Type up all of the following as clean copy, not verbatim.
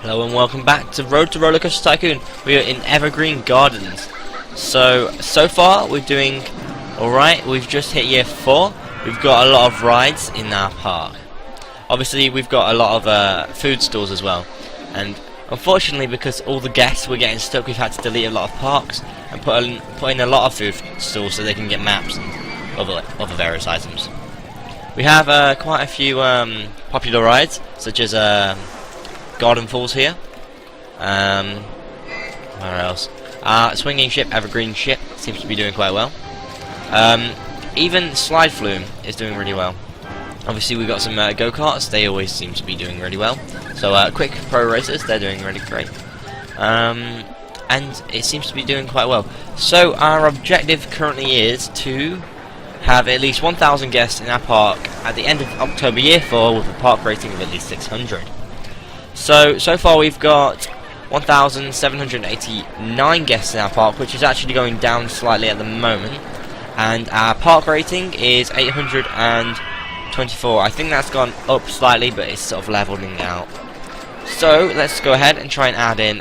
Hello and welcome back to Road to RollerCoaster Tycoon. We are in Evergreen Gardens. So far we're doing alright. We've just hit year 4. We've got a lot of rides in our park. Obviously we've got a lot of food stalls as well. And unfortunately, because all the guests were getting stuck, we've had to delete a lot of parks and put in a lot of food stalls so they can get maps and other various items. We have quite a few popular rides, such as Garden Falls here. Where else? Swinging Ship, Evergreen Ship seems to be doing quite well. Even Slide Flume is doing really well. Obviously we've got some go-karts, they always seem to be doing really well. So Quick Pro Racers, they're doing really great. And it seems to be doing quite well. So our objective currently is to have at least 1,000 guests in our park at the end of October year 4 with a park rating of at least 600. So far we've got 1,789 guests in our park, which is actually going down slightly at the moment, and our park rating is 824. I think that's gone up slightly, but it's sort of leveling out. So let's go ahead and try and add in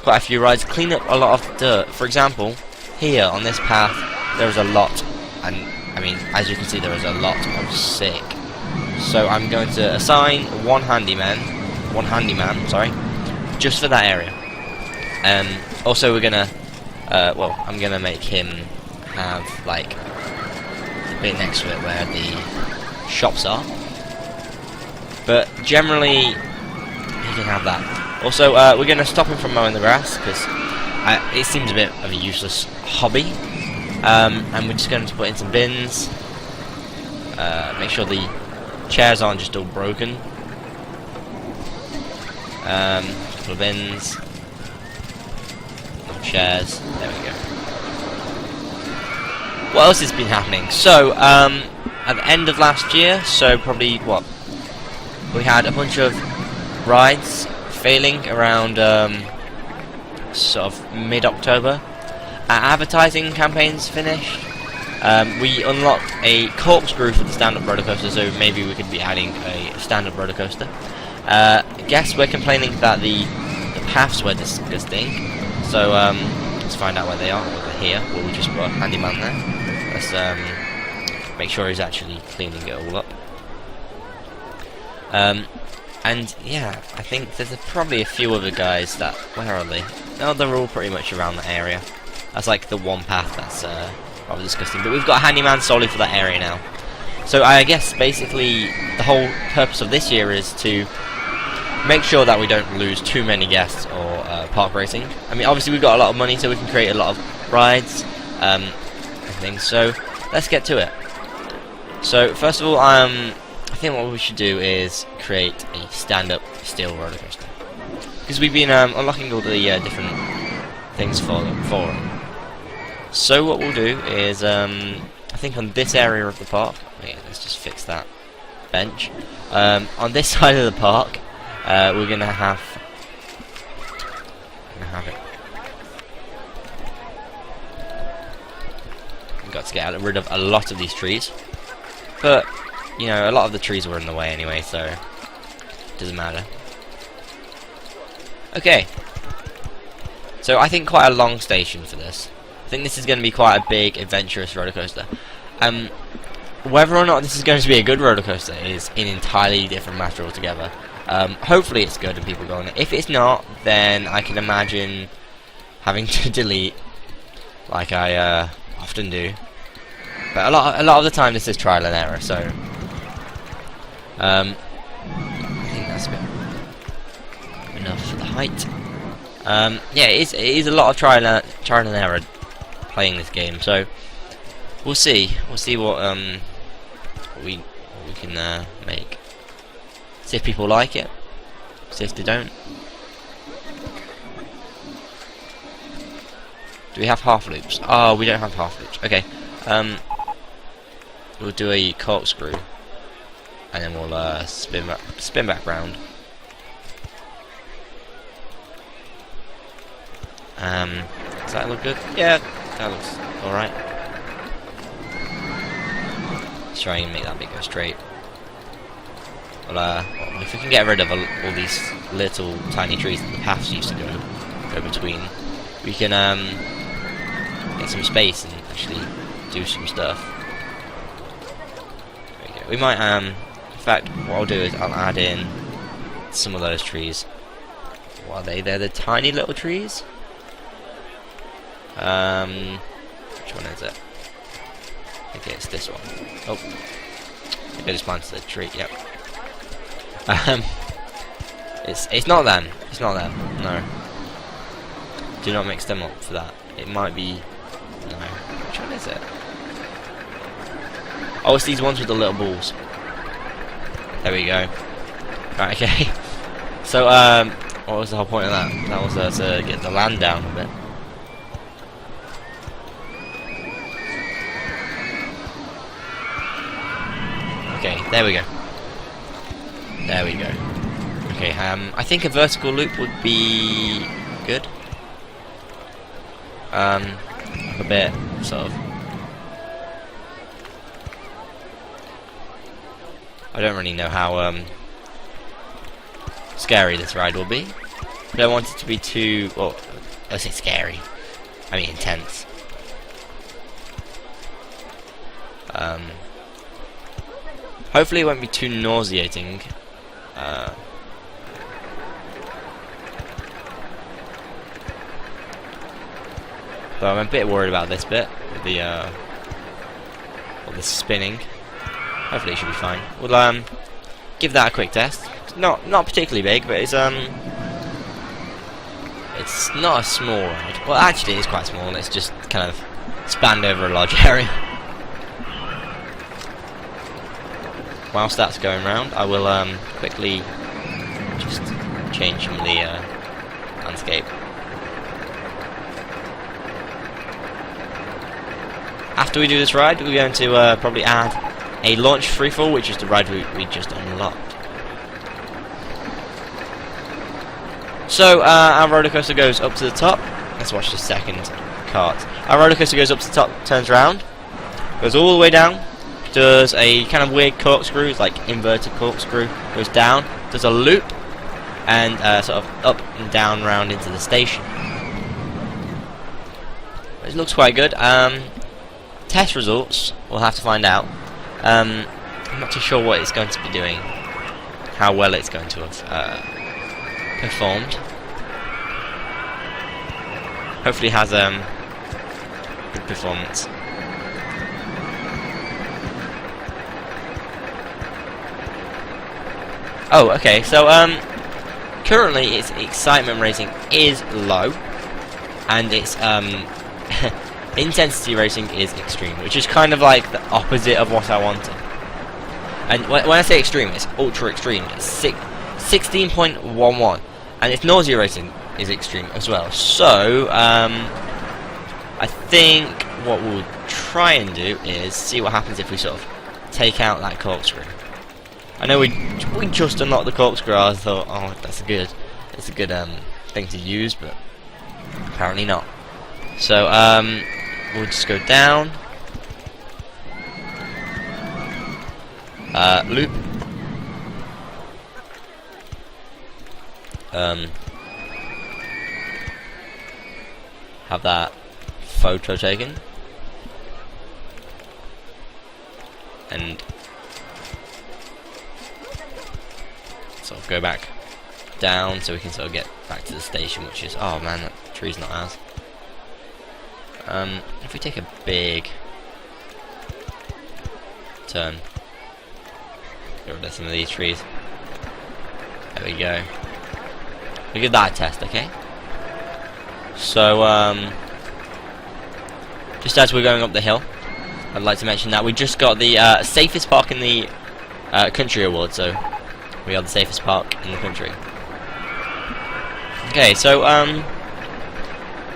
quite a few rides, clean up a lot of dirt. For example, here on this path there is a lot, and I mean, as you can see, there is a lot of sick. So I'm going to assign one handyman, sorry, just for that area. Also we're gonna I'm gonna make him have like the bit next to it where the shops are, but generally he can have that. Also we're gonna stop him from mowing the grass because it seems a bit of a useless hobby, and we're just going to put in some bins, make sure the chairs aren't just all broken. A couple of bins, more chairs, there we go. What else has been happening? So, at the end of last year, so probably, we had a bunch of rides failing around, sort of mid-October. Our advertising campaign's finished. We unlocked a corkscrew for the stand-up roller coaster, so maybe we could be adding a stand-up roller coaster. Guests were complaining that the paths were disgusting, so let's find out where they are. Well, they're here. Well, we just put a handyman there. Let's make sure he's actually cleaning it all up. And yeah, I think there's probably a few other guys that, where are they? No, they're all pretty much around the area. That's like the one path that's rather disgusting, but we've got a handyman solely for that area now. So I guess basically the whole purpose of this year is to make sure that we don't lose too many guests or park racing. I mean, obviously we've got a lot of money, so we can create a lot of rides and things. So let's get to it. So first of all, I think what we should do is create a stand-up steel roller coaster, because we've been unlocking all the different things for them. So what we'll do is, I think on this area of the park, let's just fix that bench. On this side of the park, we're gonna have it. We've got to get rid of a lot of these trees, but you know, a lot of the trees were in the way anyway, so it doesn't matter. Okay, so I think quite a long station for this. I think this is going to be quite a big, adventurous roller coaster. Whether or not this is going to be a good roller coaster is an entirely different matter altogether. Hopefully it's good and people go on it. If it's not, then I can imagine having to delete, like I often do. But a lot of the time this is trial and error, so I think that's a bit enough for the height. Yeah, it is a lot of trial and error playing this game, so we'll see what we can make. See if people like it, see if they don't. Do we have half loops? Oh, we don't have half loops. Okay, we'll do a corkscrew and then we'll spin back round. Does that look good? Yeah, that looks alright. Let's try and make that bit go straight. well, if we can get rid of all these little tiny trees that the paths used to go between, we can get some space and actually do some stuff. There we go. We might in fact, what I'll do is I'll add in some of those trees. What are they? They're the tiny little trees. Which one is it? I think it's this one. Oh, maybe I just planted a tree. Yep. It's not them. It's not them. No. Do not mix them up for that. It might be. No. Which one is it? Oh, it's these ones with the little balls. There we go. Right. Okay. So what was the whole point of that? That was to get the land down a bit. Okay, there we go. There we go. Okay, I think a vertical loop would be good. A bit, sort of. I don't really know how scary this ride will be. I don't want it to be too, well, I say scary. I mean intense. Hopefully it won't be too nauseating. But I'm a bit worried about this bit with the spinning. Hopefully it should be fine. We'll give that a quick test. It's not particularly big, but it's not a small ride. Well, actually, it's quite small. It's just kind of spanned over a large area. Whilst that's going round, I will quickly just change from the landscape. After we do this ride, we're going to probably add a launch freefall, which is the ride we just unlocked. So our roller coaster goes up to the top. Let's watch the second cart. Our roller coaster goes up to the top, turns around, goes all the way down, does a kind of weird corkscrew, it's like inverted corkscrew, goes down, does a loop, and sort of up and down round into the station. It looks quite good. Test results, we'll have to find out. I'm not too sure what it's going to be doing, how well it's going to have performed. Hopefully it has good performance. Oh, okay, so currently its excitement rating is low, and its intensity rating is extreme, which is kind of like the opposite of what I wanted. And when I say extreme, it's ultra extreme. It's 16.11, and its nausea rating is extreme as well. So I think what we'll try and do is see what happens if we sort of take out that corkscrew. I know we just unlocked the corkscrew. I thought, oh, it's a good thing to use, but apparently not. So we'll just go down, loop, have that photo taken, and sort of go back down so we can sort of get back to the station, which is, oh man, that tree's not ours. If we take a big turn, get rid of some of these trees. There we go. We'll give that a test, okay? So, just as we're going up the hill, I'd like to mention that we just got the safest park in the country award, so we are the safest park in the country. Okay, so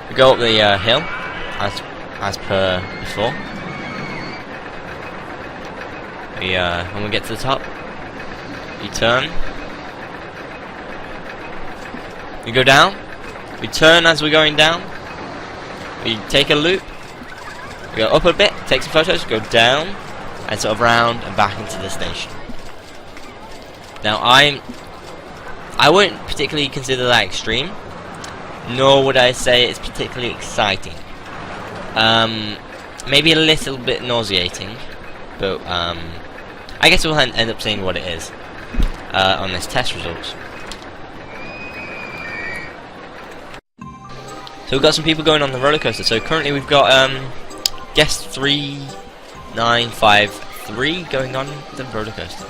we go up the hill as per before. When we get to the top, you turn, you go down, we turn as we're going down, we take a loop, we go up a bit, take some photos, go down, and sort of round and back into the station. Now I wouldn't particularly consider that extreme, nor would I say it's particularly exciting. Maybe a little bit nauseating, but I guess we'll end up seeing what it is on this test results. So we've got some people going on the roller coaster. So currently we've got guest 3953 going on the roller coaster.